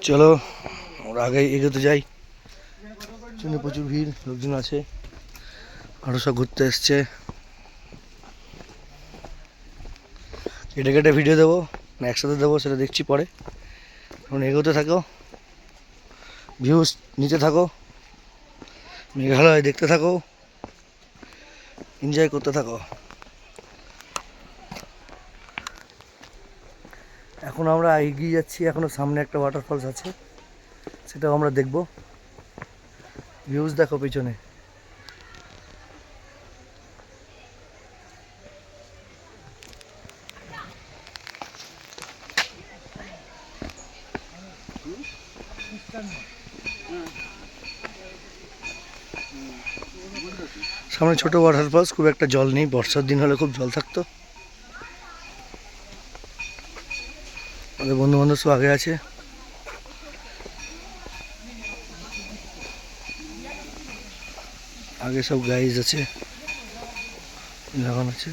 চলো আমরা আগে এগোতে যাই। পিছনে প্রচুর ভিড়, লোকজন আছে, আরো সব ঘুরতে এসছে। কেটে কেটে ভিডিও দেবো না একসাথে দেবো সেটা দেখছি পরে। এখন এগোতে থাকো, ভিউজ নিতে থাকো, মেঘালয় দেখতে থাকো, এনজয় করতে থাকো। এখন আমরা এগিয়ে যাচ্ছি, এখনো সামনে একটা ওয়াটারফলস আছে, সেটাও আমরা দেখব। ভিউজ দেখো পিছনে। সামনে ছোট ওয়াটারফলস, খুব একটা জল নেই, বর্ষার দিন হলে খুব জল থাকতো। আমাদের বন্ধু বান্ধব সব আগে আছে। আগে সব গাইজ আছে, লাগানো আছে।